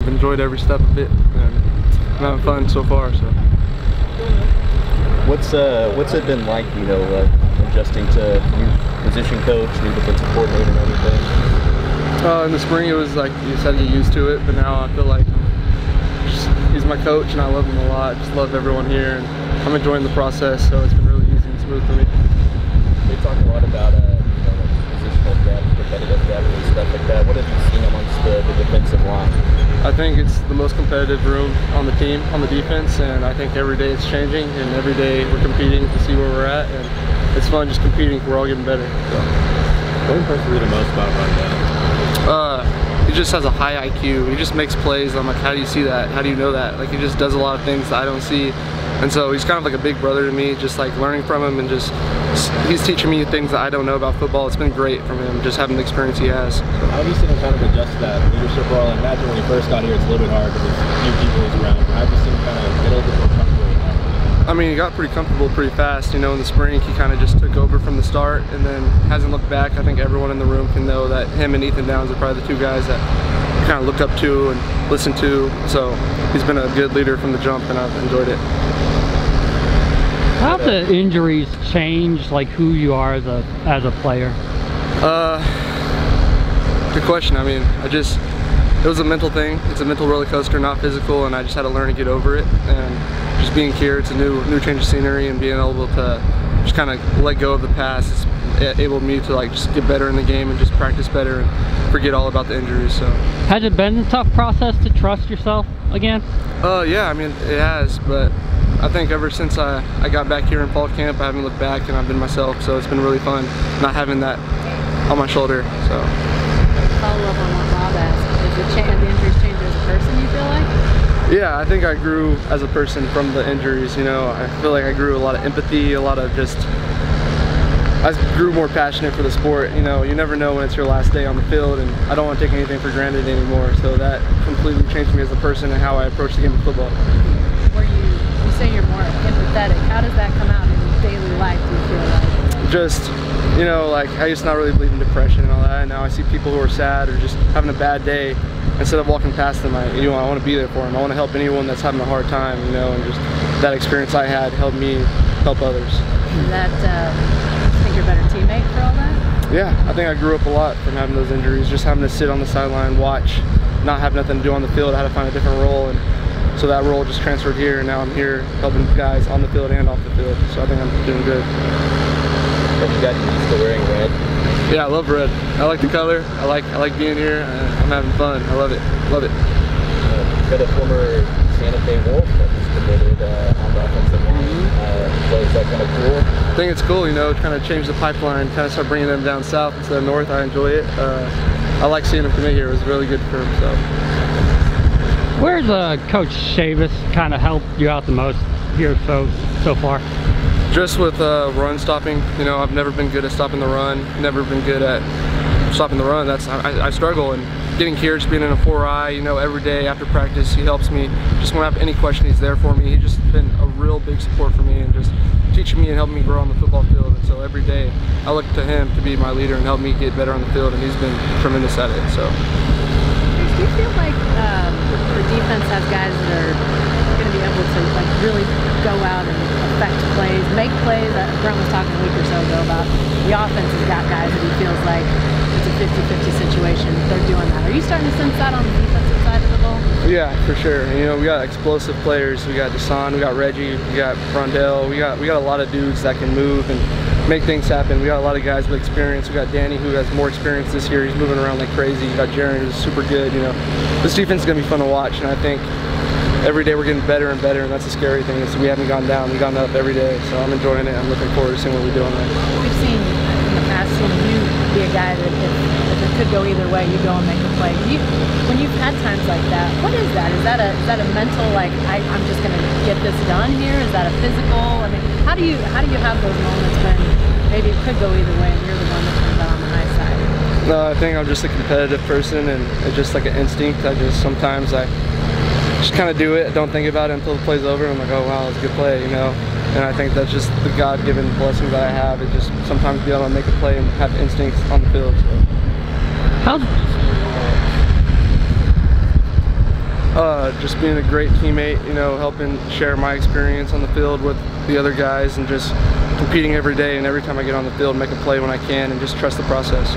I've enjoyed every step of it, and I'm having fun so far. So. What's it been like, you know, adjusting to new position coach, new defensive coordinator, and everything? In the spring, it was like you just had to get used to it, but now I feel like he's my coach, and I love him a lot. I just love everyone here, and I'm enjoying the process. So it's been really easy and smooth for me. They talk a lot about positional depth, competitive depth, and stuff like that. What have you seen amongst the defensive line? I think it's the most competitive room on the team, on the defense, and I think every day it's changing, and every day we're competing to see where we're at, and it's fun just competing. We're all getting better. So. What impresses you the most about Rondell? He just has a high IQ. He just makes plays. I'm like, how do you see that? How do you know that? Like, he just does a lot of things that I don't see. And so he's kind of like a big brother to me, just like learning from him, and just he's teaching me things that I don't know about football. It's been great from him, just having the experience he has. So how have you seen him kind of adjust to that leadership role? I imagine when he first got here, it's a little bit hard because there's new people around. How have you seen him kind of get a little bit more comfortable with that? I mean, he got pretty comfortable pretty fast. You know, in the spring, he kind of just took over from the start and then hasn't looked back. I think everyone in the room can know that him and Ethan Downs are probably the two guys that kind of look up to and listen to. So he's been a good leader from the jump, and I've enjoyed it. How have the injuries changed like who you are as a player? Good question. I mean, it was a mental thing. It's a mental roller coaster, not physical, and I just had to learn to get over it. And just being here, it's a new change of scenery, and being able to just kind of let go of the past. It's enabled me to like just get better in the game and just practice better and forget all about the injuries. So. Has it been a tough process to trust yourself again? Yeah, I mean, it has, but I think ever since I got back here in fall camp, I haven't looked back, and I've been myself, so it's been really fun not having that on my shoulder. So. Follow up on what Bob asked, did the injuries change as a person, you feel like? Yeah, I think I grew as a person from the injuries, you know. I feel like I grew a lot of empathy, a lot of I grew more passionate for the sport. You know, you never know when it's your last day on the field, and I don't want to take anything for granted anymore, so that completely changed me as a person and how I approach the game of football. You say you're more empathetic. How does that come out in daily life, do you feel like? Just, you know, like I used to not really believe in depression and all that, and now I see people who are sad or just having a bad day. Instead of walking past them, I want to be there for them. I want to help anyone that's having a hard time, you know, and just that experience I had helped me help others. You think you're a better teammate for all that? Yeah, I think I grew up a lot from having those injuries, just having to sit on the sideline, watch, not have nothing to do on the field. I had to find a different role, and so that role just transferred here, and now I'm here helping guys on the field and off the field. So I think I'm doing good. Have you gotten used to wearing red? Yeah, I love red. I like the color. I like being here. I'm having fun. I love it. Love it. Got a former Santa Fe Wolf that was committed on the offensive line. So is that kind of cool? I think it's cool, you know, kind of change the pipeline, kind of start bringing them down south instead of north. I enjoy it. I like seeing him commit here. It was really good for him. So. Where's Coach Chavis kind of helped you out the most here so far? Just with run stopping. You know, I've never been good at stopping the run. Never been good at stopping the run. I struggle, and getting here, just being in a 4-eye, you know, every day after practice, he helps me. Just when I have any question, he's there for me. He's just been a real big support for me, and just teaching me and helping me grow on the football field. And so every day, I look to him to be my leader and help me get better on the field, and he's been tremendous at it. So. Do you feel like the defense has guys that are going to be able to like really go out and affect plays, make plays? Brent was talking a week or so ago about the offense has got guys that he feels like it's a 50-50 situation. They're doing that. Are you starting to sense that on the defensive side of the ball? Yeah, for sure. You know, we got explosive players. We got Deshaun, we got Reggie, we got Rondell. We got a lot of dudes that can move and make things happen. We got a lot of guys with experience. We got Danny, who has more experience this year. He's moving around like crazy. You got Jaron, who's super good. You know, this defense is gonna be fun to watch, and I think every day we're getting better and better, and that's the scary thing. Is we haven't gone down. We've gone up every day. So I'm enjoying it. I'm looking forward to seeing what we do on that. We've seen in the past you be a guy that if it could go either way, you go and make a play. When you've had times like that, what is that? Is that a mental like I'm just gonna get this done here? Is that a physical? I mean, how do you have those moments when maybe it could go either way and you're the one that comes out on the high side? No, I think I'm just a competitive person, and it's just like an instinct. Sometimes I just kind of do it. I don't think about it until the play's over, and I'm like, oh wow, it's a good play, you know. And I think that's just the God-given blessing that I have. It just sometimes be able to make a play and have instincts on the field. So. Just being a great teammate, you know, helping share my experience on the field with the other guys, and just competing every day and every time I get on the field, make a play when I can, and just trust the process.